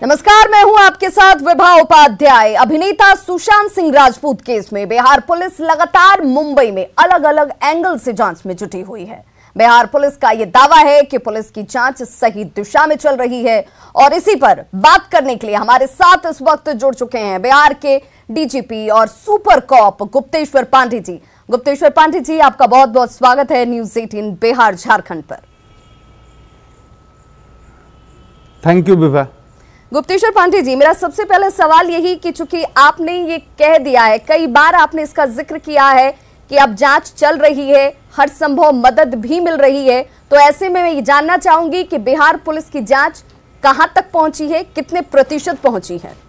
नमस्कार, मैं हूं आपके साथ विभा उपाध्याय। अभिनेता सुशांत सिंह राजपूत केस में बिहार पुलिस लगातार मुंबई में अलग अलग एंगल से जांच में जुटी हुई है। बिहार पुलिस का यह दावा है कि पुलिस की जांच सही दिशा में चल रही है और इसी पर बात करने के लिए हमारे साथ इस वक्त जुड़ चुके हैं बिहार के डीजीपी और सुपर कॉप गुप्तेश्वर पांडे जी। गुप्तेश्वर पांडे जी, आपका बहुत बहुत स्वागत है न्यूज़ 18 बिहार झारखंड पर। Thank you Vibha. गुप्तेश्वर पांडे जी, मेरा सबसे पहले सवाल यही कि चूंकि आपने ये कह दिया है, कई बार आपने इसका जिक्र किया है कि अब जांच चल रही है, हर संभव मदद भी मिल रही है, तो ऐसे में मैं ये जानना चाहूंगी कि बिहार पुलिस की जांच कहां तक पहुंची है, कितने प्रतिशत पहुंची है?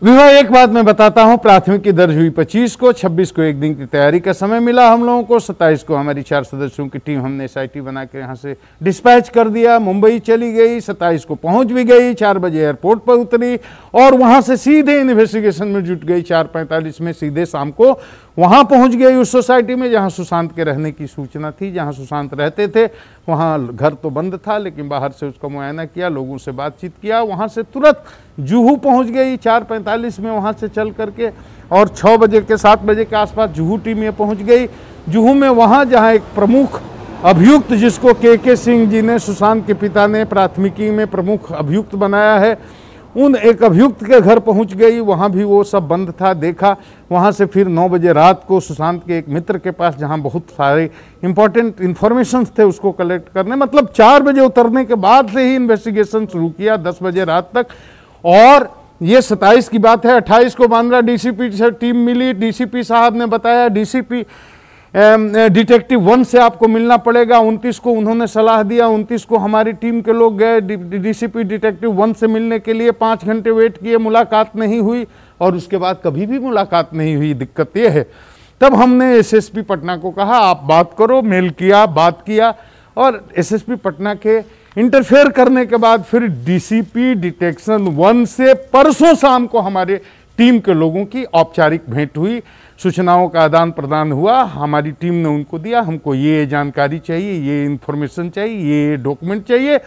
विभा, एक बात मैं बताता हूं, प्राथमिकी दर्ज हुई 25 को, 26 को एक दिन की तैयारी का समय मिला हम लोगों को, 27 को हमारी 4 सदस्यों की टीम हमने SIT बना के यहाँ से डिस्पैच कर दिया, मुंबई चली गई, 27 को पहुंच भी गई, 4 बजे एयरपोर्ट पर उतरी और वहां से सीधे इन्वेस्टिगेशन में जुट गई। 4:45 में सीधे शाम को वहां पहुंच गई उस सोसाइटी में जहां सुशांत के रहने की सूचना थी, जहां सुशांत रहते थे। वहां घर तो बंद था लेकिन बाहर से उसका मुआयना किया, लोगों से बातचीत किया। वहां से तुरंत जुहू पहुंच गई 4:45 में वहां से चल करके और 6 बजे के 7 बजे के आसपास जुहू टीम में पहुंच गई। जुहू में वहां जहां एक प्रमुख अभियुक्त, जिसको के सिंह जी ने, सुशांत के पिता ने, प्राथमिकी में प्रमुख अभियुक्त बनाया है, उन एक अभियुक्त के घर पहुंच गई। वहां भी वो सब बंद था, देखा। वहां से फिर 9 बजे रात को सुशांत के एक मित्र के पास, जहां बहुत सारे इंपॉर्टेंट इंफॉर्मेशन थे उसको कलेक्ट करने, मतलब 4 बजे उतरने के बाद से ही इन्वेस्टिगेशन शुरू किया 10 बजे रात तक। और ये 27 की बात है। 28 को बांद्रा DCP से टीम मिली। DCP साहब ने बताया DCP डिटेक्टिव 1 से आपको मिलना पड़ेगा। 29 को उन्होंने सलाह दिया। 29 को हमारी टीम के लोग गए DCP डिटेक्टिव 1 से मिलने के लिए। 5 घंटे वेट किए, मुलाकात नहीं हुई और उसके बाद कभी भी मुलाकात नहीं हुई। दिक्कत यह है, तब हमने SSP पटना को कहा आप बात करो। मेल किया, बात किया और SSP पटना के इंटरफेयर करने के बाद फिर DCP डिटेक्शन 1 से परसों शाम को हमारे टीम के लोगों की औपचारिक भेंट हुई, सूचनाओं का आदान प्रदान हुआ। हमारी टीम ने उनको दिया, हमको ये जानकारी चाहिए, ये इंफॉर्मेशन चाहिए, ये डॉक्यूमेंट चाहिए।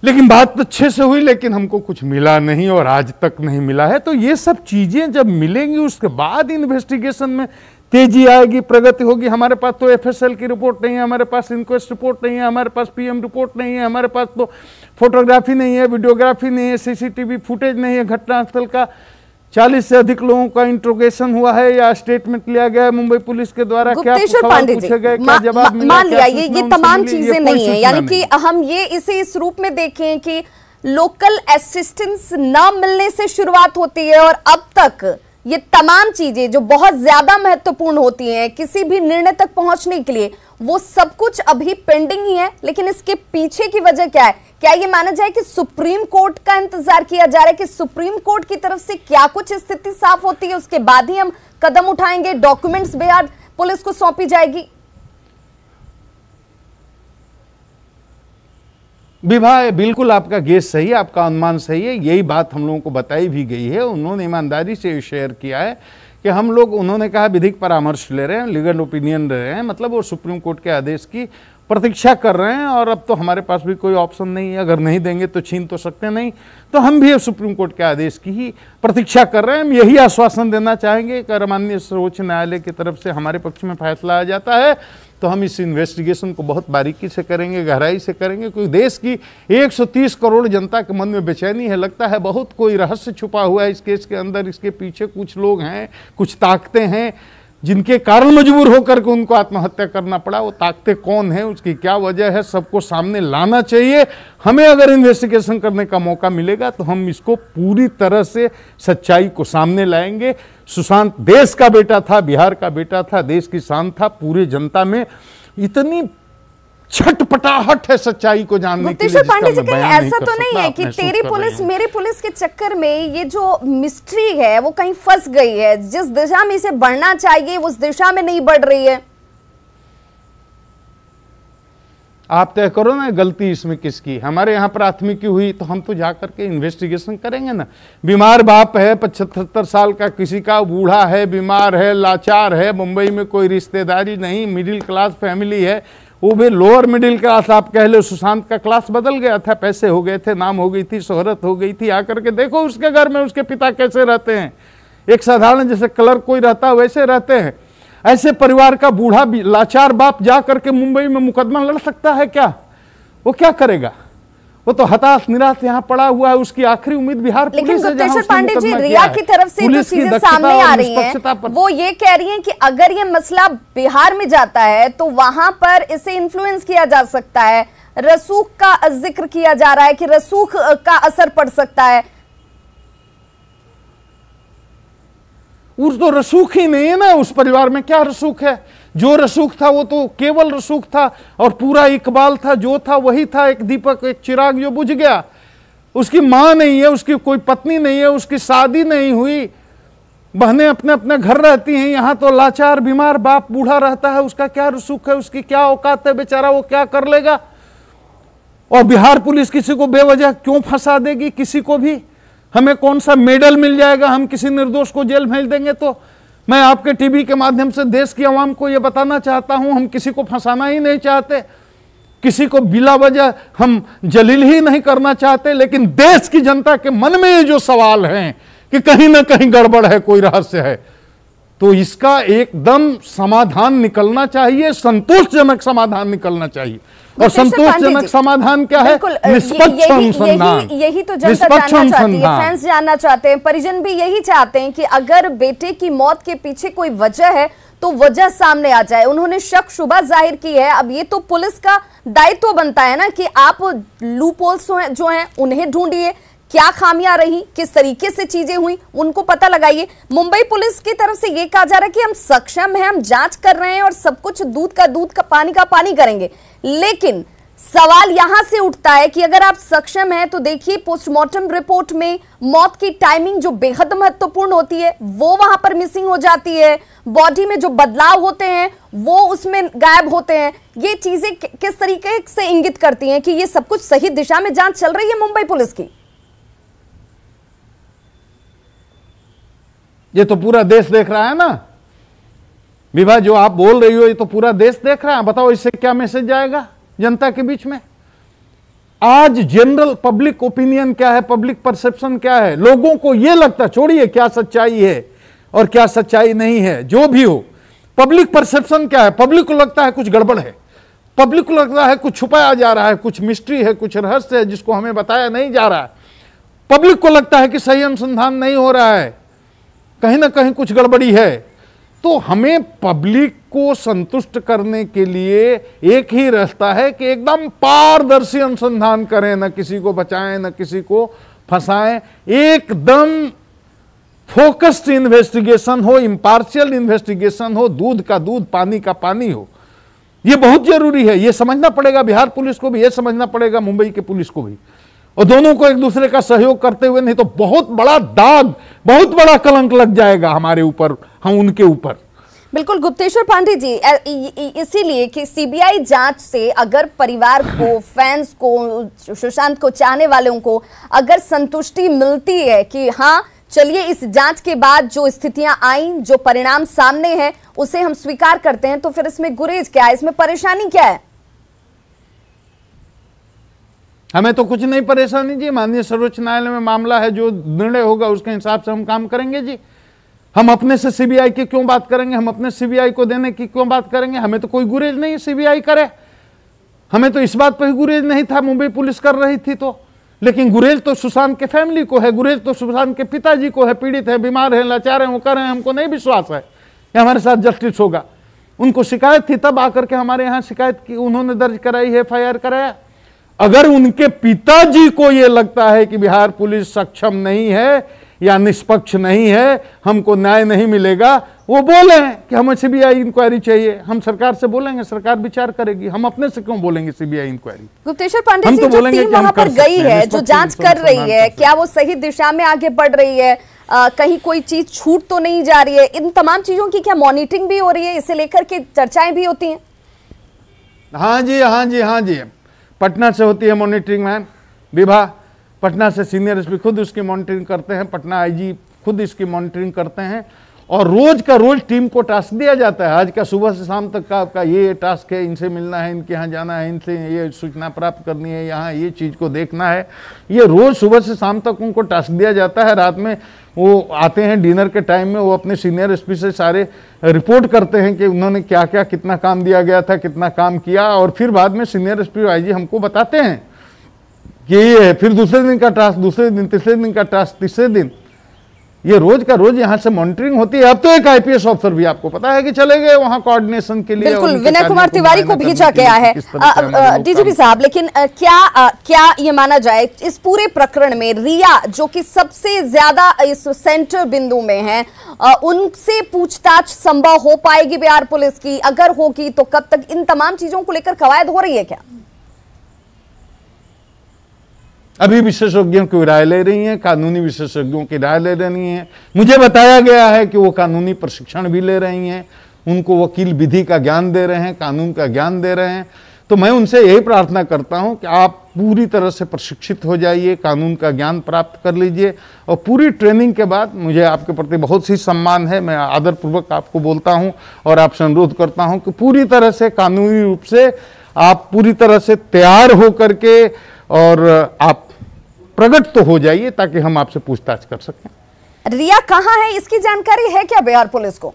लेकिन बात तो अच्छे से हुई लेकिन हमको कुछ मिला नहीं और आज तक नहीं मिला है। तो ये सब चीजें जब मिलेंगी उसके बाद इन्वेस्टिगेशन में तेजी आएगी, प्रगति होगी। हमारे पास तो FSL की रिपोर्ट नहीं है, हमारे पास इंक्वेस्ट रिपोर्ट नहीं है, हमारे पास PM रिपोर्ट नहीं है, हमारे पास तो फोटोग्राफी नहीं है, वीडियोग्राफी नहीं है, CCTV फुटेज नहीं है घटनास्थल का। 40 से अधिक लोगों का इंट्रोगेशन हुआ है या स्टेटमेंट लिया गया है मुंबई पुलिस के द्वारा। क्या पूछे गए, क्या जवाब मिला, मान लिया ये तमाम चीजें नहीं है, यानी कि हम ये इसे इस रूप में देखें कि लोकल असिस्टेंस न मिलने से शुरुआत होती है और अब तक ये तमाम चीजें जो बहुत ज्यादा महत्वपूर्ण होती हैं किसी भी निर्णय तक पहुंचने के लिए, वो सब कुछ अभी पेंडिंग ही है। लेकिन इसके पीछे की वजह क्या है? क्या ये माना जाए कि सुप्रीम कोर्ट का इंतजार किया जा रहा है कि सुप्रीम कोर्ट की तरफ से क्या कुछ स्थिति साफ होती है उसके बाद ही हम कदम उठाएंगे, डॉक्यूमेंट्स बिहार पुलिस को सौंपी जाएगी? विभा, बिल्कुल आपका गेस सही है, आपका अनुमान सही है। यही बात हम लोगों को बताई भी गई है। उन्होंने ईमानदारी से शेयर किया है कि हम लोग, उन्होंने कहा विधिक परामर्श ले रहे हैं, लीगल ओपिनियन ले रहे हैं, मतलब वो सुप्रीम कोर्ट के आदेश की प्रतीक्षा कर रहे हैं और अब तो हमारे पास भी कोई ऑप्शन नहीं है। अगर नहीं देंगे तो छीन तो सकते नहीं, तो हम भी सुप्रीम कोर्ट के आदेश की ही प्रतीक्षा कर रहे हैं। हम यही आश्वासन देना चाहेंगे कि माननीय सर्वोच्च न्यायालय की तरफ से हमारे पक्ष में फैसला आ जाता है तो हम इस इन्वेस्टिगेशन को बहुत बारीकी से करेंगे, गहराई से करेंगे। क्योंकि देश की 130 करोड़ जनता के मन में बेचैनी है, लगता है बहुत कोई रहस्य छुपा हुआ है इस केस के अंदर, इसके पीछे कुछ लोग हैं, कुछ ताकतें हैं जिनके कारण मजबूर होकर के उनको आत्महत्या करना पड़ा। वो ताकतें कौन है, उसकी क्या वजह है, सबको सामने लाना चाहिए। हमें अगर इन्वेस्टिगेशन करने का मौका मिलेगा तो हम इसको पूरी तरह से सच्चाई को सामने लाएंगे। सुशांत देश का बेटा था, बिहार का बेटा था, देश की शान था। पूरे जनता में इतनी छटपटाहट है सच्चाई को जानने के लिए। पांडे जी, कहीं ऐसा तो नहीं है कि तेरी पुलिस मेरी पुलिस के चक्कर में ये जो मिस्ट्री है वो कहीं फंस गई है, जिस दिशा में इसे बढ़ना चाहिए उस दिशा में नहीं बढ़ रही है? आप तय करो ना, गलती इसमें किसकी? हमारे यहाँ प्राथमिकी हुई तो हम तो जाकर के इन्वेस्टिगेशन करेंगे ना। बीमार बाप है, 75 साल का, किसी का बूढ़ा है, बीमार है, लाचार है, मुंबई में कोई रिश्तेदारी नहीं, मिडिल क्लास फैमिली है, वो भी लोअर मिडिल क्लास आप कह लो। सुशांत का क्लास बदल गया था, पैसे हो गए थे, नाम हो गई थी, शोहरत हो गई थी। आकर के देखो उसके घर में उसके पिता कैसे रहते हैं, एक साधारण जैसे क्लर्क कोई रहता है वैसे रहते हैं। ऐसे परिवार का बूढ़ा लाचार बाप जा करके मुंबई में मुकदमा लड़ सकता है क्या? वो क्या करेगा? वो तो हताश निराश यहाँ पड़ा हुआ है। उसकी आखिरी उम्मीद बिहार पुलिस है। लेकिन गुप्तेश्वर पांडे जी, रिया की तरफ से जो चीजें सामने आ रही हैं, वो ये कह रही हैं कि अगर ये मसला बिहार में जाता है तो वहां पर इसे इन्फ्लुएंस किया जा सकता है। रसूख का जिक्र किया जा रहा है कि रसूख का असर पड़ सकता है। उस तो रसूख ही नहीं है ना, उस परिवार में क्या रसूख है? जो रसूख था वो तो केवल रसूख था और पूरा इकबाल था, जो था वही था। एक दीपक, एक चिराग जो बुझ गया। उसकी मां नहीं है, उसकी कोई पत्नी नहीं है, उसकी शादी नहीं हुई, बहनें अपने अपने घर रहती हैं। यहां तो लाचार बीमार बाप बूढ़ा रहता है। उसका क्या रसूख है? उसकी क्या औकात है? बेचारा वो क्या कर लेगा? और बिहार पुलिस किसी को बेवजह क्यों फंसा देगी? किसी को भी हमें कौन सा मेडल मिल जाएगा हम किसी निर्दोष को जेल भेज देंगे? तो मैं आपके टीवी के माध्यम से देश की आवाम को यह बताना चाहता हूं, हम किसी को फंसाना ही नहीं चाहते, किसी को बिला वजह हम जलील ही नहीं करना चाहते। लेकिन देश की जनता के मन में ये जो सवाल हैं कि कहीं ना कहीं गड़बड़ है, कोई रहस्य है, तो इसका एकदम समाधान निकलना चाहिए, संतोषजनक समाधान निकलना चाहिए। और संतोषजनक समाधान क्या है? निष्पक्ष अनुसंधान। यही तो जनता जानना चाहती है, फैंस जानना चाहते हैं, परिजन भी यही चाहते हैं कि अगर बेटे की मौत के पीछे कोई वजह है तो वजह सामने आ जाए। उन्होंने शक शुबा जाहिर की है। अब ये तो पुलिस का दायित्व बनता है ना कि आप लूपहोल्स जो हैं उन्हें ढूंढिए, क्या खामियां रही, किस तरीके से चीजें हुई, उनको पता लगाइए। मुंबई पुलिस की तरफ से यह कहा जा रहा है कि हम सक्षम हैं, हम जांच कर रहे हैं और सब कुछ दूध का दूध का पानी करेंगे। लेकिन सवाल यहां से उठता है कि अगर आप सक्षम हैं तो देखिए पोस्टमार्टम रिपोर्ट में मौत की टाइमिंग जो बेहद महत्वपूर्ण होती है वो वहां पर मिसिंग हो जाती है। बॉडी में जो बदलाव होते हैं वो उसमें गायब होते हैं। ये चीजें किस तरीके से इंगित करती हैं कि ये सब कुछ सही दिशा में जांच चल रही है मुंबई पुलिस की? ये तो पूरा देश देख रहा है ना विभा, जो आप बोल रही हो ये तो पूरा देश देख रहा है। बताओ इससे क्या मैसेज जाएगा जनता के बीच में? आज जनरल पब्लिक ओपिनियन क्या है, पब्लिक परसेप्शन क्या है? लोगों को यह लगता, छोड़िए क्या सच्चाई है और क्या सच्चाई नहीं है, जो भी हो, पब्लिक परसेप्शन क्या है? पब्लिक को लगता है कुछ गड़बड़ है, पब्लिक को लगता है कुछ छुपाया जा रहा है, कुछ मिस्ट्री है, कुछ रहस्य है जिसको हमें बताया नहीं जा रहा है। पब्लिक को लगता है कि सही अनुसंधान नहीं हो रहा है, कहीं ना कहीं कुछ गड़बड़ी है। तो हमें पब्लिक को संतुष्ट करने के लिए एक ही रास्ता है कि एकदम पारदर्शी अनुसंधान करें, न किसी को बचाएं न किसी को फंसाएं, एकदम फोकस्ड इन्वेस्टिगेशन हो, इंपार्शियल इन्वेस्टिगेशन हो, दूध का दूध पानी का पानी हो। यह बहुत जरूरी है, यह समझना पड़ेगा बिहार पुलिस को भी, यह समझना पड़ेगा मुंबई के पुलिस को भी, और दोनों को एक दूसरे का सहयोग करते हुए, नहीं तो बहुत बड़ा दाग, बहुत बड़ा कलंक लग जाएगा हमारे ऊपर, हम उनके ऊपर। बिल्कुल गुप्तेश्वर पांडे जी, इसीलिए कि सीबीआई जांच से अगर परिवार को, फैंस को, सुशांत को चाहने वालों को अगर संतुष्टि मिलती है कि हाँ चलिए इस जांच के बाद जो स्थितियां आई, जो परिणाम सामने हैं उसे हम स्वीकार करते हैं, तो फिर इसमें गुरेज क्या है, इसमें परेशानी क्या है? हमें तो कुछ नहीं परेशानी जी, माननीय सर्वोच्च न्यायालय में मामला है, जो निर्णय होगा उसके हिसाब से हम काम करेंगे जी। हम अपने से सीबीआई की क्यों बात करेंगे, हम अपने सीबीआई को देने की क्यों बात करेंगे? हमें तो कोई गुरेज नहीं सीबीआई करे, हमें तो इस बात पर ही गुरेज नहीं था, मुंबई पुलिस कर रही थी तो। लेकिन गुरेज तो सुशांत के फैमिली को है, गुरेज तो सुशांत के पिताजी को है, पीड़ित है, बीमार है, लाचार है, वो कर रहे हैं। हमको नहीं विश्वास है कि हमारे साथ जस्टिस होगा। उनको शिकायत थी, तब आकर के हमारे यहाँ शिकायत की, उन्होंने दर्ज कराई है, FIR कराया। अगर उनके पिताजी को यह लगता है कि बिहार पुलिस सक्षम नहीं है या निष्पक्ष नहीं है, हमको न्याय नहीं मिलेगा, वो बोले कि हमें सीबीआई इंक्वायरी चाहिए, हम सरकार से बोलेंगे, सरकार विचार करेगी। हम अपने से क्यों बोलेंगे सीबीआई इंक्वायरी? गुप्तेश्वर पांडे जी, जो टीम वहां पर गई है, जो जांच कर रही है, क्या वो सही दिशा में आगे बढ़ रही है? कहीं कोई चीज छूट तो नहीं जा रही है? इन तमाम चीजों की क्या मॉनिटरिंग भी हो रही है? इसे लेकर के चर्चाएं भी होती हैं? हाँ जी, हाँ जी, हाँ जी, पटना से होती है मॉनिटरिंग मैम। विभा, पटना से सीनियर एसपी खुद उसकी मॉनिटरिंग करते हैं, पटना IG खुद इसकी मॉनिटरिंग करते हैं। और रोज का रोज टीम को टास्क दिया जाता है। आज का सुबह से शाम तक का आपका ये टास्क है, इनसे मिलना है, इनके यहाँ जाना है, इनसे ये सूचना प्राप्त करनी है, यहाँ ये चीज़ को देखना है। ये रोज सुबह से शाम तक उनको टास्क दिया जाता है। रात में वो आते हैं डिनर के टाइम में, वो अपने सीनियर एसपी से सारे रिपोर्ट करते हैं कि उन्होंने क्या क्या कितना काम दिया गया था, कितना काम किया, और फिर बाद में सीनियर एसपी आईजी हमको बताते हैं कि ये फिर दूसरे दिन का टास्क, दूसरे दिन, तीसरे दिन का टास्क, तीसरे दिन, ये रोज का रोज यहाँ से मॉनिटरिंग होती है। अब तो एक आईपीएस ऑफिसर भी आपको पता है कि चले गए वहाँ कोऑर्डिनेशन के लिए। बिल्कुल, विनय कुमार तिवारी को भेजा गया है डीजीपी साहब। लेकिन क्या ये माना जाए इस पूरे प्रकरण में रिया जो कि सबसे ज्यादा इस सेंटर बिंदु में है, उनसे पूछताछ संभव हो पाएगी बिहार पुलिस की? अगर होगी तो कब तक? इन तमाम चीजों को लेकर कवायद हो रही है क्या? अभी विशेषज्ञों की राय ले रही हैं, कानूनी विशेषज्ञों की राय ले रही हैं। मुझे बताया गया है कि वो कानूनी प्रशिक्षण भी ले रही हैं, उनको वकील विधि का ज्ञान दे रहे हैं, कानून का ज्ञान दे रहे हैं। तो मैं उनसे यही प्रार्थना करता हूं कि आप पूरी तरह से प्रशिक्षित हो जाइए, कानून का ज्ञान प्राप्त कर लीजिए, और पूरी ट्रेनिंग के बाद मुझे आपके प्रति बहुत सी सम्मान है। मैं आदरपूर्वक आपको बोलता हूँ और आपसे अनुरोध करता हूँ कि पूरी तरह से कानूनी रूप से आप पूरी तरह से तैयार होकर के और आप प्रकट तो हो जाइए ताकि हम आपसे पूछताछ कर सकें। रिया कहां है, इसकी जानकारी है क्या बिहार पुलिस को?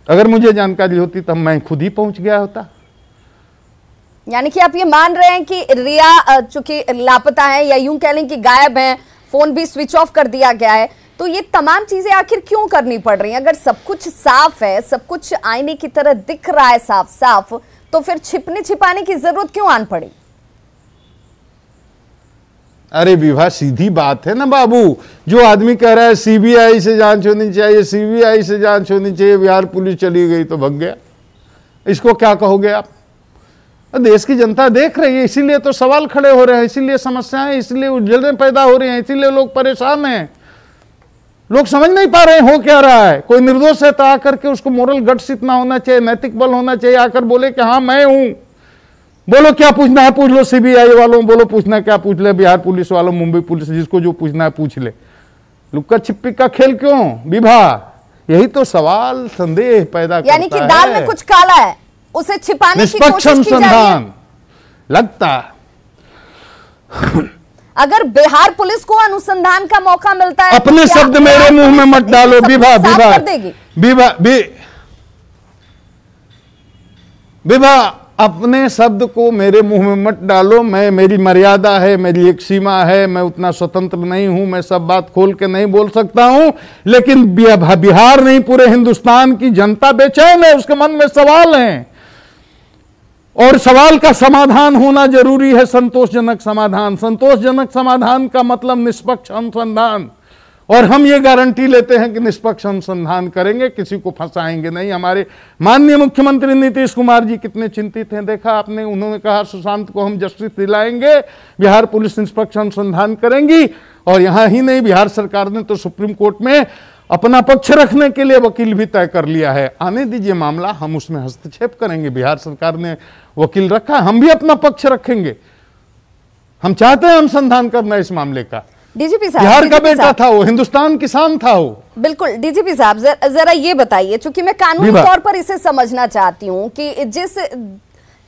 अगर मुझे जानकारी होती तो मैं खुद ही पहुंच गया होता। यानी कि आप ये मान रहे हैं कि रिया चूंकि लापता है, या यूं कह लें कि गायब है, फोन भी स्विच ऑफ कर दिया गया है, तो ये तमाम चीजें आखिर क्यों करनी पड़ रही हैं? अगर सब कुछ साफ है, सब कुछ आईने की तरह दिख रहा है साफ साफ, तो फिर छिपने छिपाने की जरूरत क्यों आन पड़ी? अरे विभा, सीधी बात है ना बाबू। जो आदमी कह रहा है सीबीआई से जांच होनी चाहिए, सीबीआई से जांच होनी चाहिए, बिहार पुलिस चली गई तो भग गया, इसको क्या कहोगे आप? देश की जनता देख रही है, इसीलिए तो सवाल खड़े हो रहे हैं, इसीलिए समस्याएं, इसलिए उलझनें पैदा हो रही हैं, इसीलिए लोग परेशान हैं। लोग समझ नहीं पा रहे हैं हो क्या रहा है। कोई निर्दोष है तो आकर के उसको मोरल गट्स इतना होना चाहिए, नैतिक बल होना चाहिए, आकर बोले कि हाँ मैं हूं, बोलो क्या पूछना है पूछ लो, सीबीआई वालों बोलो पूछना क्या पूछ ले, बिहार पुलिस वालों, मुंबई पुलिस, जिसको जो पूछना है पूछ ले। लुक्का छिप्पी का खेल क्यों विभा? यही तो सवाल संदेह पैदा करता है। यानी कि दाल में कुछ काला है, उसे छिपाने की कोशिश की जा रही है। लगता अगर बिहार पुलिस को अनुसंधान का मौका मिलता है, अपने शब्द मेरे मुंह में मत डालो विभा। विभा, अपने शब्द को मेरे मुंह में मत डालो। मेरी मर्यादा है, मेरी एक सीमा है, मैं उतना स्वतंत्र नहीं हूं, मैं सब बात खोल के नहीं बोल सकता हूं। लेकिन बिहार नहीं, पूरे हिंदुस्तान की जनता बेचैन है, उसके मन में सवाल हैं, और सवाल का समाधान होना जरूरी है, संतोषजनक समाधान। संतोषजनक समाधान का मतलब निष्पक्ष अनुसंधान, और हम ये गारंटी लेते हैं कि निष्पक्ष अनुसंधान करेंगे, किसी को फंसाएंगे नहीं। हमारे माननीय मुख्यमंत्री नीतीश कुमार जी कितने चिंतित हैं, देखा आपने, उन्होंने कहा सुशांत को हम जस्टिस दिलाएंगे, बिहार पुलिस निष्पक्ष अनुसंधान करेंगी। और यहां ही नहीं, बिहार सरकार ने तो सुप्रीम कोर्ट में अपना पक्ष रखने के लिए वकील भी तय कर लिया है। आने दीजिए मामला, हम उसमें हस्तक्षेप करेंगे। बिहार सरकार ने वकील रखा, हम भी अपना पक्ष रखेंगे। हम चाहते हैं अनुसंधान करना इस मामले का। डीजीपी साहब, बिहार का बेटा था वो, हिंदुस्तान किसान था वो। बिल्कुल डीजीपी साहब, जरा ये बताइए, चूंकि मैं कानूनी तौर पर इसे समझना चाहती हूँ कि जिस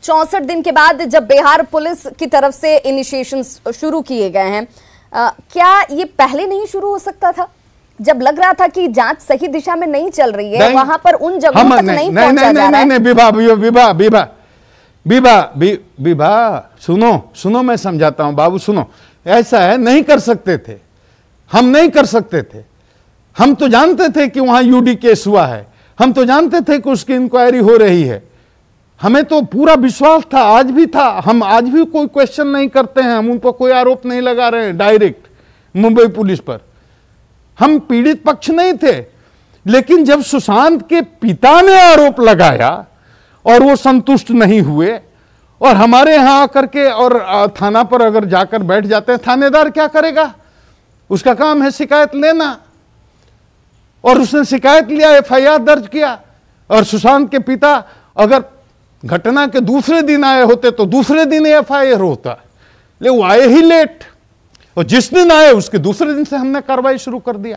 64 दिन के बाद जब बिहार पुलिस की तरफ से इनिशिएशन शुरू किए गए हैं, क्या ये पहले नहीं शुरू हो सकता था? जब लग रहा था कि जांच सही दिशा में नहीं चल रही है, वहां पर उन जगहों तक नहीं पहुंचा जा रहा है। विभा, सुनो मैं समझाता हूं बाबू, सुनो। ऐसा है, नहीं कर सकते थे, हम नहीं कर सकते थे। हम तो जानते थे कि वहां यूडी केस हुआ है, हम तो जानते थे कि उसकी इंक्वायरी हो रही है, हमें तो पूरा विश्वास था, आज भी था। हम आज भी कोई क्वेश्चन नहीं करते हैं, हम उन पर कोई आरोप नहीं लगा रहे हैं डायरेक्ट मुंबई पुलिस पर। हम पीड़ित पक्ष नहीं थे। लेकिन जब सुशांत के पिता ने आरोप लगाया और वो संतुष्ट नहीं हुए, और हमारे यहां आकर के और थाना पर अगर जाकर बैठ जाते हैं, थानेदार क्या करेगा? उसका काम है शिकायत लेना, और उसने शिकायत लिया, एफआईआर दर्ज किया। और सुशांत के पिता अगर घटना के दूसरे दिन आए होते तो दूसरे दिन एफआईआर होता, ले वो आए ही लेट। तो जिस दिन आए उसके दूसरे दिन से हमने कार्रवाई शुरू कर दिया।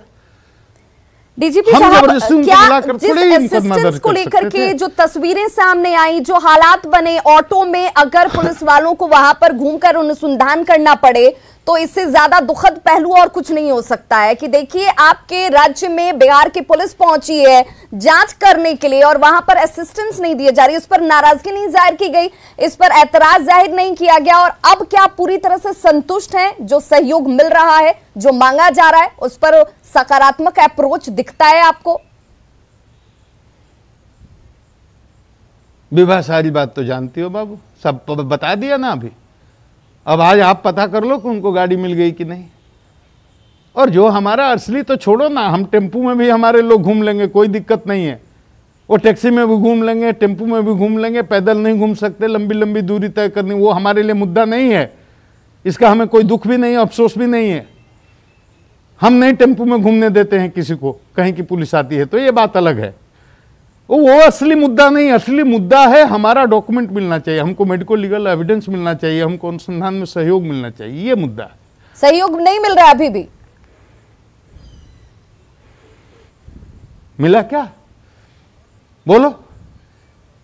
डीजीपी साहब, क्या जिस असिस्टेंस को लेकर के जो तस्वीरें सामने आई, जो हालात बने ऑटो में, अगर पुलिस वालों को वहां पर घूमकर अनुसंधान करना पड़े तो इससे ज्यादा दुखद पहलू और कुछ नहीं हो सकता है कि देखिए आपके राज्य में बिहार की पुलिस पहुंची है जांच करने के लिए और वहां पर असिस्टेंस नहीं दी जा रही, उस पर नाराजगी नहीं जाहिर की गई, इस पर एतराज जाहिर नहीं किया गया, और अब क्या पूरी तरह से संतुष्ट हैं? जो सहयोग मिल रहा है, जो मांगा जा रहा है, उस पर सकारात्मक अप्रोच दिखता है आपको? विभा सारी बात तो जानती हो बाबू, सब बता दिया ना अभी। अब आज आप पता कर लो कि उनको गाड़ी मिल गई कि नहीं। और जो हमारा असली तो छोड़ो ना, हम टेम्पू में भी हमारे लोग घूम लेंगे, कोई दिक्कत नहीं है। वो टैक्सी में भी घूम लेंगे, टेम्पू में भी घूम लेंगे, पैदल नहीं घूम सकते, लंबी लंबी दूरी तय करनी, वो हमारे लिए मुद्दा नहीं है। इसका हमें कोई दुख भी नहीं, अफसोस भी नहीं है। हम नहीं टेम्पू में घूमने देते हैं किसी को, कहीं की पुलिस आती है तो ये बात अलग है। वो असली मुद्दा नहीं, असली मुद्दा है हमारा डॉक्यूमेंट मिलना चाहिए, हमको मेडिकल लीगल एविडेंस मिलना चाहिए, हमको अनुसंधान में सहयोग मिलना चाहिए, ये मुद्दा है। सहयोग नहीं मिल रहा अभी भी? मिला क्या? बोलो।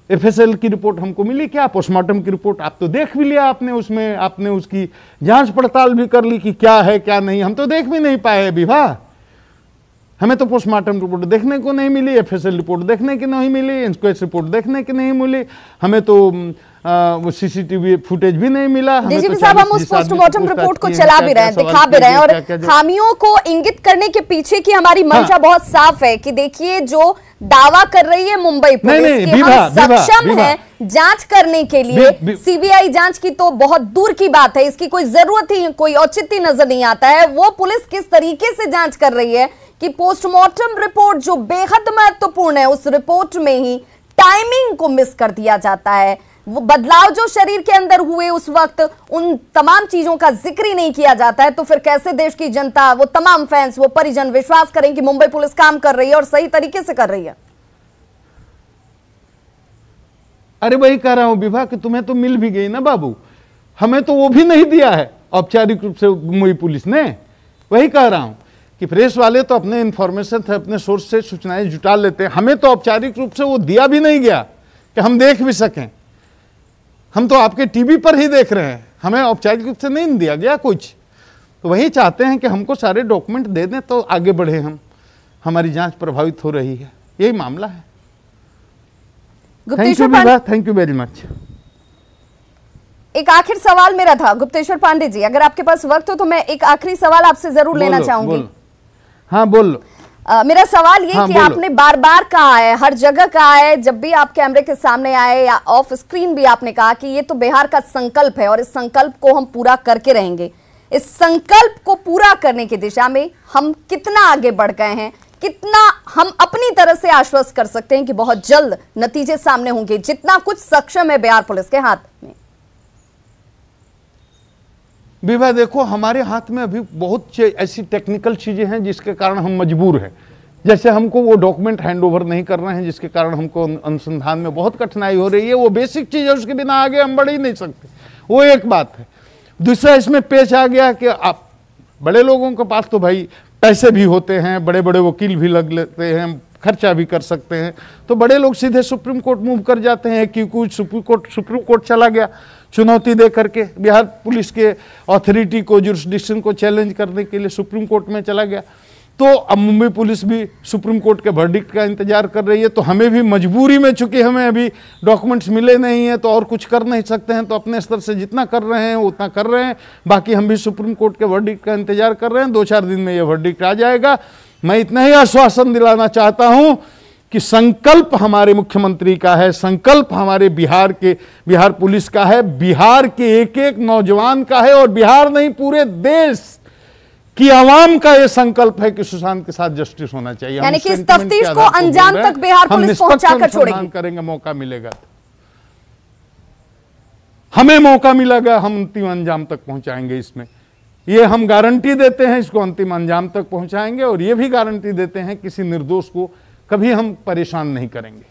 एफएसएल की रिपोर्ट हमको मिली क्या? पोस्टमार्टम की रिपोर्ट आप तो देख भी लिया आपने, उसमें आपने उसकी जांच पड़ताल भी कर ली कि क्या है क्या नहीं, हम तो देख भी नहीं पाए विभा। हमें तो पोस्टमार्टम रिपोर्ट देखने को नहीं मिली, एफएसएल रिपोर्ट देखने की नहीं मिली, इंक्वायरी रिपोर्ट देखने की नहीं मिली, हमें तो वो सीसीटीवी फुटेज भी नहीं मिला। डीजीपी साहब, हम उस पोस्टमार्टम रिपोर्ट को चला भी रहे हैं, दिखा भी रहे हैं, और खामियों को इंगित करने के पीछे की हमारी मंशा बहुत साफ है कि देखिए जो दावा कर रही है मुंबई पुलिस कि हम सक्षम है जांच करने के लिए, सीबीआई जांच की तो बहुत दूर की बात है, इसकी कोई जरूरत ही, कोई औचित्य नजर नहीं आता है। वो पुलिस किस तरीके से जांच कर रही है कि पोस्टमार्टम रिपोर्ट जो बेहद महत्वपूर्ण है, उस रिपोर्ट में ही टाइमिंग को मिस कर दिया जाता है। वो बदलाव जो शरीर के अंदर हुए उस वक्त, उन तमाम चीजों का जिक्र ही नहीं किया जाता है। तो फिर कैसे देश की जनता, वो तमाम फैंस, वो परिजन विश्वास करें कि मुंबई पुलिस काम कर रही है और सही तरीके से कर रही है? अरे वही कह रहा हूं विभा कि तुम्हें तो मिल भी गई ना बाबू, हमें तो वो भी नहीं दिया है औपचारिक रूप से मुंबई पुलिस ने। वही कह रहा हूं कि प्रेस वाले तो अपने इंफॉर्मेशन से, अपने सोर्स से सूचनाएं जुटा लेते हैं, हमें तो औपचारिक रूप से वो दिया भी नहीं गया कि हम देख भी सकें। हम तो आपके टीवी पर ही देख रहे हैं, हमें औपचारिक रूप से नहीं दिया गया कुछ। तो वही चाहते हैं कि हमको सारे डॉक्यूमेंट दे दें तो आगे बढ़े हम, हमारी जांच प्रभावित हो रही है, यही मामला है। Thank you very much. एक आखिर सवाल मेरा था गुप्तेश्वर पांडे जी, अगर आपके पास वक्त हो तो मैं एक आखिरी सवाल आपसे जरूर लेना चाहूंगी। हाँ बोलो। मेरा सवाल ये कि आपने बार बार कहा है, हर जगह कहा है, जब भी आप कैमरे के सामने आए या ऑफ स्क्रीन भी आपने कहा कि ये तो बिहार का संकल्प है और इस संकल्प को हम पूरा करके रहेंगे। इस संकल्प को पूरा करने की दिशा में हम कितना आगे बढ़ गए हैं, कितना हम अपनी तरह से आश्वस्त कर सकते हैं कि बहुत जल्द नतीजे सामने होंगे, जितना कुछ सक्षम है बिहार पुलिस के हाथ में? विभा देखो, हमारे हाथ में अभी बहुत ऐसी टेक्निकल चीजें हैं जिसके कारण हम मजबूर हैं। जैसे हमको वो डॉक्यूमेंट हैंड ओवर नहीं कर रहे हैं, जिसके कारण हमको अनुसंधान में बहुत कठिनाई हो रही है। वो बेसिक चीज है, उसके बिना आगे हम बढ़ ही नहीं सकते, वो एक बात है। दूसरा इसमें पेच आ गया कि आप बड़े लोगों के पास तो भाई पैसे भी होते हैं, बड़े बड़े वकील भी लग लेते हैं, खर्चा भी कर सकते हैं, तो बड़े लोग सीधे सुप्रीम कोर्ट मूव कर जाते हैं कि कुछ सुप्रीम कोर्ट चला गया चुनौती दे करके, बिहार पुलिस के अथॉरिटी को, जुरिस्डिक्शन को चैलेंज करने के लिए सुप्रीम कोर्ट में चला गया। तो अब मुंबई पुलिस भी सुप्रीम कोर्ट के वर्डिक्ट का इंतजार कर रही है। तो हमें भी मजबूरी में, चूंकि हमें अभी डॉक्यूमेंट्स मिले नहीं हैं तो और कुछ कर नहीं सकते हैं, तो अपने स्तर से जितना कर रहे हैं उतना कर रहे हैं। बाकी हम भी सुप्रीम कोर्ट के वर्डिक्ट का इंतजार कर रहे हैं, 2-4 दिन में ये वर्डिक्ट आ जाएगा। मैं इतना ही आश्वासन दिलाना चाहता हूं कि संकल्प हमारे मुख्यमंत्री का है, संकल्प हमारे बिहार पुलिस का है, बिहार के एक एक नौजवान का है, और बिहार नहीं पूरे देश की आवाम का यह संकल्प है कि सुशांत के साथ जस्टिस होना चाहिए। यानी कि इस तफ्तीश को अंजाम तक बिहार पुलिस पहुंचाकर छोड़ेगी। करेंगे, मौका मिलेगा, हमें मौका मिलेगा, हम अंतिम अंजाम तक पहुंचाएंगे। इसमें ये हम गारंटी देते हैं, इसको अंतिम अंजाम तक पहुंचाएंगे, और ये भी गारंटी देते हैं किसी निर्दोष को कभी हम परेशान नहीं करेंगे।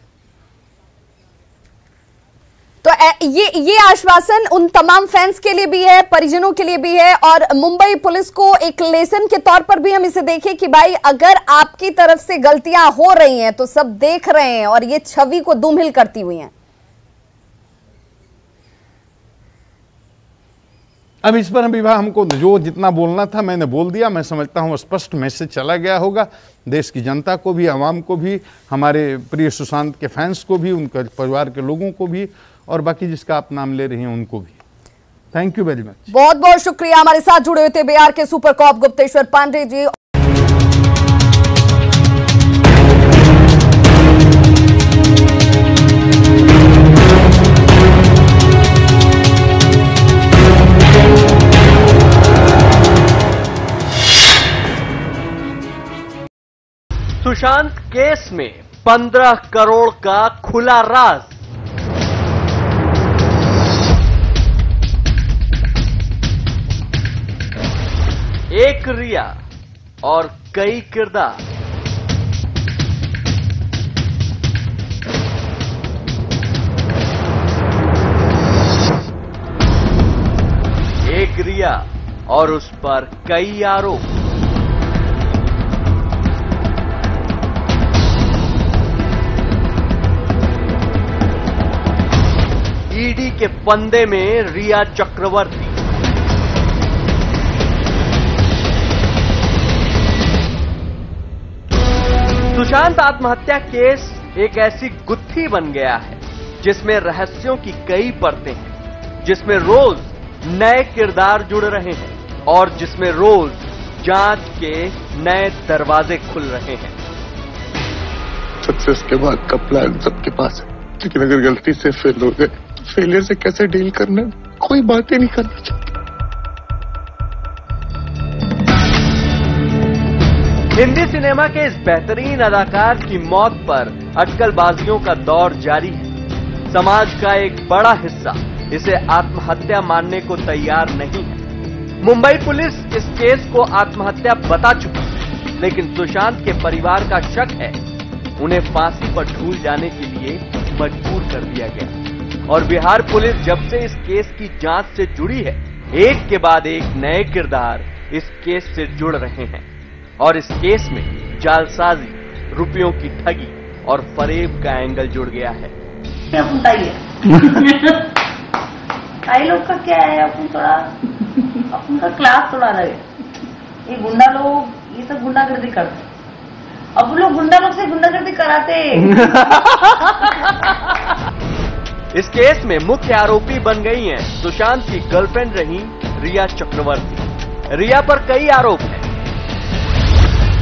तो ये आश्वासन उन तमाम फैंस के लिए भी है, परिजनों के लिए भी है, और मुंबई पुलिस को एक लेसन के तौर पर भी हम इसे देखें कि भाई अगर आपकी तरफ से गलतियां हो रही हैं तो सब देख रहे हैं और ये छवि को दुमहिल करती हुई हैं। अब इस पर हमको जो जितना बोलना था मैंने बोल दिया। मैं समझता हूँ स्पष्ट मैसेज चला गया होगा देश की जनता को भी, आवाम को भी, हमारे प्रिय सुशांत के फैंस को भी, उनके परिवार के लोगों को भी, और बाकी जिसका आप नाम ले रही हैं उनको भी। Thank you very much. बहुत बहुत शुक्रिया। हमारे साथ जुड़े हुए थे बिहार के सुपर कॉप गुप्तेश्वर पांडे जी। सुशांत केस में 15 करोड़ का खुला राज। एक रिया और कई किरदार। एक रिया और उस पर कई आरोप। ईडी के फंदे में रिया चक्रवर्ती। सुशांत आत्महत्या केस एक ऐसी गुत्थी बन गया है जिसमें रहस्यों की कई परतें हैं, जिसमें रोज नए किरदार जुड़ रहे हैं और जिसमें रोज जांच के नए दरवाजे खुल रहे हैं। सक्सेस के बाद का प्लान सबके पास है, लेकिन अगर गलती से फेल हो गए, फेलियर से कैसे डील करना, कोई बात ही नहीं करना चाहता। हिंदी सिनेमा के इस बेहतरीन अदाकार की मौत पर अटकलबाजियों का दौर जारी है। समाज का एक बड़ा हिस्सा इसे आत्महत्या मानने को तैयार नहीं है। मुंबई पुलिस इस केस को आत्महत्या बता चुकी है, लेकिन सुशांत के परिवार का शक है उन्हें फांसी पर झूल जाने के लिए मजबूर कर दिया गया। और बिहार पुलिस जब से इस केस की जांच से जुड़ी है, एक के बाद एक नए किरदार इस केस से जुड़ रहे हैं और इस केस में जालसाजी, रुपयों की ठगी और फरेब का एंगल जुड़ गया है। क्या बताइए भाई लोग का क्या है, अपन का क्लास थोड़ा रहे। ये गुंडा लोग ये सब गुंडागर्दी करते, अब लोग गुंडा लोग से गुंडागर्दी कराते। इस केस में मुख्य आरोपी बन गई हैं सुशांत की गर्लफ्रेंड रही रिया चक्रवर्ती। रिया पर कई आरोप हैं।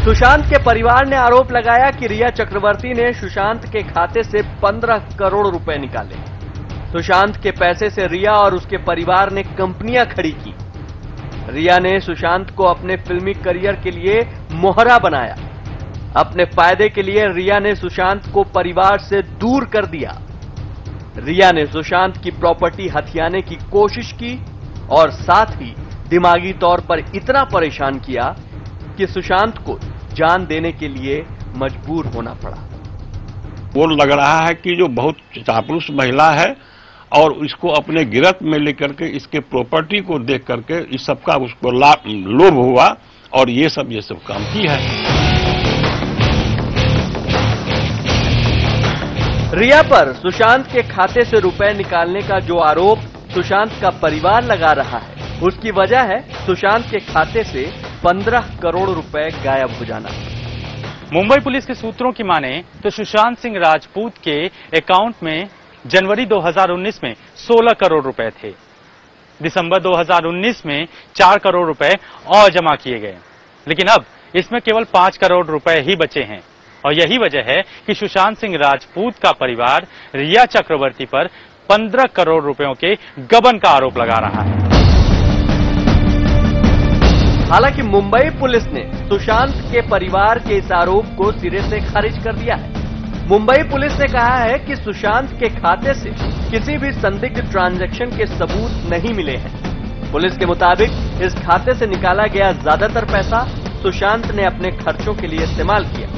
सुशांत के परिवार ने आरोप लगाया कि रिया चक्रवर्ती ने सुशांत के खाते से 15 करोड़ रुपए निकाले। सुशांत के पैसे से रिया और उसके परिवार ने कंपनियां खड़ी की। रिया ने सुशांत को अपने फिल्मी करियर के लिए मोहरा बनाया। अपने फायदे के लिए रिया ने सुशांत को परिवार से दूर कर दिया। रिया ने सुशांत की प्रॉपर्टी हथियाने की कोशिश की और साथ ही दिमागी तौर पर इतना परेशान किया कि सुशांत को जान देने के लिए मजबूर होना पड़ा। वो लग रहा है कि जो बहुत चापलूस महिला है और इसको अपने गिरफ्त में लेकर के इसके प्रॉपर्टी को देख करके इस सबका उसको लोभ हुआ और ये सब काम की है। रिया पर सुशांत के खाते से रुपए निकालने का जो आरोप सुशांत का परिवार लगा रहा है, उसकी वजह है सुशांत के खाते से 15 करोड़ रुपए गायब हो जाना। मुंबई पुलिस के सूत्रों की माने तो सुशांत सिंह राजपूत के अकाउंट में जनवरी 2019 में 16 करोड़ रुपए थे। दिसंबर 2019 में 4 करोड़ रुपए और जमा किए गए, लेकिन अब इसमें केवल 5 करोड़ रुपए ही बचे हैं। और यही वजह है कि सुशांत सिंह राजपूत का परिवार रिया चक्रवर्ती पर 15 करोड़ रुपयों के गबन का आरोप लगा रहा है। हालांकि मुंबई पुलिस ने सुशांत के परिवार के इस आरोप को सिरे से खारिज कर दिया है। मुंबई पुलिस ने कहा है कि सुशांत के खाते से किसी भी संदिग्ध ट्रांजैक्शन के सबूत नहीं मिले हैं। पुलिस के मुताबिक इस खाते से निकाला गया ज्यादातर पैसा सुशांत ने अपने खर्चों के लिए इस्तेमाल किया।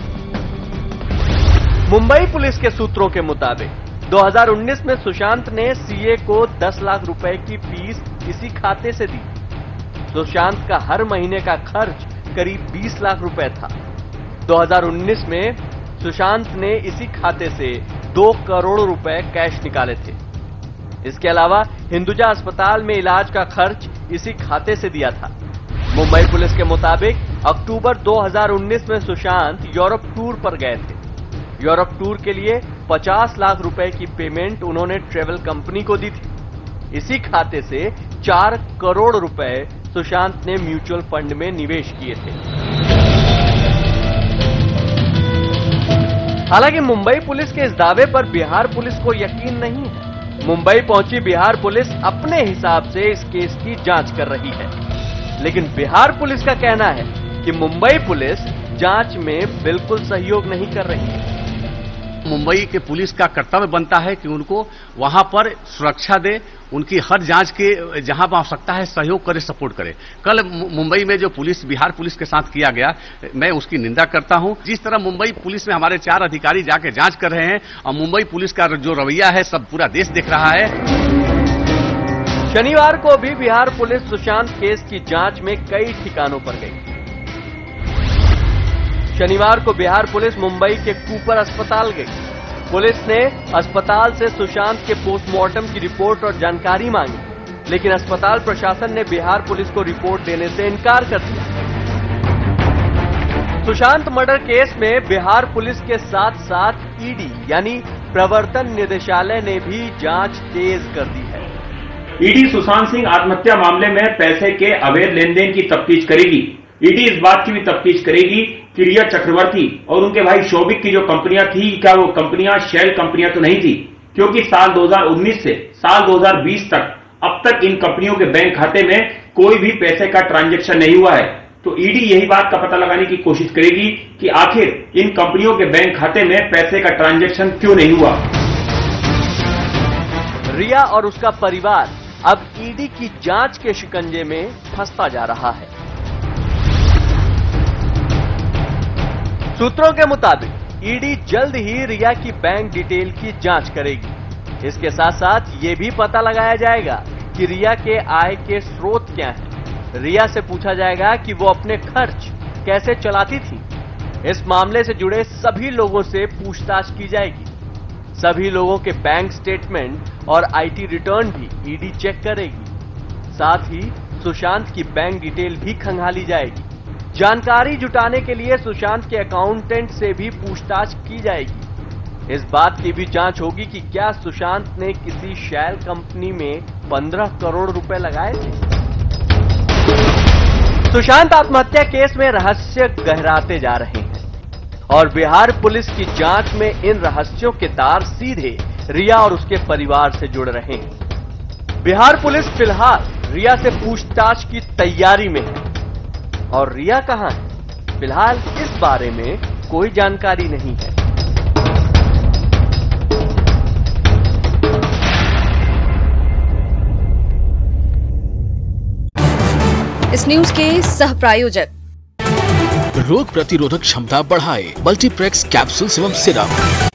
मुंबई पुलिस के सूत्रों के मुताबिक 2019 में सुशांत ने सीए को 10 लाख रुपए की फीस इसी खाते से दी। सुशांत का हर महीने का खर्च करीब 20 लाख रुपए था। 2019 में सुशांत ने इसी खाते से 2 करोड़ रुपए कैश निकाले थे। इसके अलावा हिंदुजा अस्पताल में इलाज का खर्च इसी खाते से दिया था। मुंबई पुलिस के मुताबिक अक्टूबर 2019 में सुशांत यूरोप टूर पर गए थे। यूरोप टूर के लिए 50 लाख रुपए की पेमेंट उन्होंने ट्रेवल कंपनी को दी थी। इसी खाते से 4 करोड़ रुपए सुशांत ने म्यूचुअल फंड में निवेश किए थे। हालांकि मुंबई पुलिस के इस दावे पर बिहार पुलिस को यकीन नहीं है। मुंबई पहुंची बिहार पुलिस अपने हिसाब से इस केस की जांच कर रही है, लेकिन बिहार पुलिस का कहना है कि मुंबई पुलिस जांच में बिल्कुल सहयोग नहीं कर रही है। मुंबई के पुलिस का कर्तव्य बनता है कि उनको वहां पर सुरक्षा दे, उनकी हर जांच के जहां आवश्यकता है सहयोग करे, सपोर्ट करे। कल मुंबई में जो पुलिस बिहार पुलिस के साथ किया गया, मैं उसकी निंदा करता हूं। जिस तरह मुंबई पुलिस में हमारे 4 अधिकारी जाके जांच कर रहे हैं और मुंबई पुलिस का जो रवैया है सब पूरा देश देख रहा है। शनिवार को भी बिहार पुलिस सुशांत केस की जांच में कई ठिकानों पर गई। शनिवार को बिहार पुलिस मुंबई के कूपर अस्पताल गई। पुलिस ने अस्पताल से सुशांत के पोस्टमार्टम की रिपोर्ट और जानकारी मांगी, लेकिन अस्पताल प्रशासन ने बिहार पुलिस को रिपोर्ट देने से इनकार कर दिया। सुशांत मर्डर केस में बिहार पुलिस के साथ साथ ईडी यानी प्रवर्तन निदेशालय ने भी जांच तेज कर दी है। ईडी सुशांत सिंह आत्महत्या मामले में पैसे के अवैध लेन देन की तफ्तीश करेगी। ईडी इस बात की भी तफ्तीश करेगी कि रिया चक्रवर्ती और उनके भाई शोभिक की जो कंपनियां थी, क्या वो कंपनियां शेल कंपनियां तो नहीं थी, क्योंकि साल 2019 से साल 2020 तक अब तक इन कंपनियों के बैंक खाते में कोई भी पैसे का ट्रांजैक्शन नहीं हुआ है। तो ईडी यही बात का पता लगाने की कोशिश करेगी कि आखिर इन कंपनियों के बैंक खाते में पैसे का ट्रांजैक्शन क्यों नहीं हुआ। रिया और उसका परिवार अब ईडी की जांच के शिकंजे में फंसता जा रहा है। सूत्रों के मुताबिक ईडी जल्द ही रिया की बैंक डिटेल की जांच करेगी। इसके साथ साथ ये भी पता लगाया जाएगा कि रिया के आय के स्रोत क्या हैं। रिया से पूछा जाएगा कि वो अपने खर्च कैसे चलाती थी। इस मामले से जुड़े सभी लोगों से पूछताछ की जाएगी। सभी लोगों के बैंक स्टेटमेंट और आईटी रिटर्न भी ईडी चेक करेगी। साथ ही सुशांत की बैंक डिटेल भी खंगाली जाएगी। जानकारी जुटाने के लिए सुशांत के अकाउंटेंट से भी पूछताछ की जाएगी। इस बात की भी जांच होगी कि क्या सुशांत ने किसी शेल कंपनी में 15 करोड़ रुपए लगाए थे। सुशांत आत्महत्या केस में रहस्य गहराते जा रहे हैं और बिहार पुलिस की जांच में इन रहस्यों के तार सीधे रिया और उसके परिवार से जुड़ रहे हैं। बिहार पुलिस फिलहाल रिया से पूछताछ की तैयारी में है और रिया कहां है, फिलहाल इस बारे में कोई जानकारी नहीं है। इस न्यूज के सह प्रायोजक रोग प्रतिरोधक क्षमता बढ़ाए मल्टीप्लेक्स कैप्सूल एवं सिरप।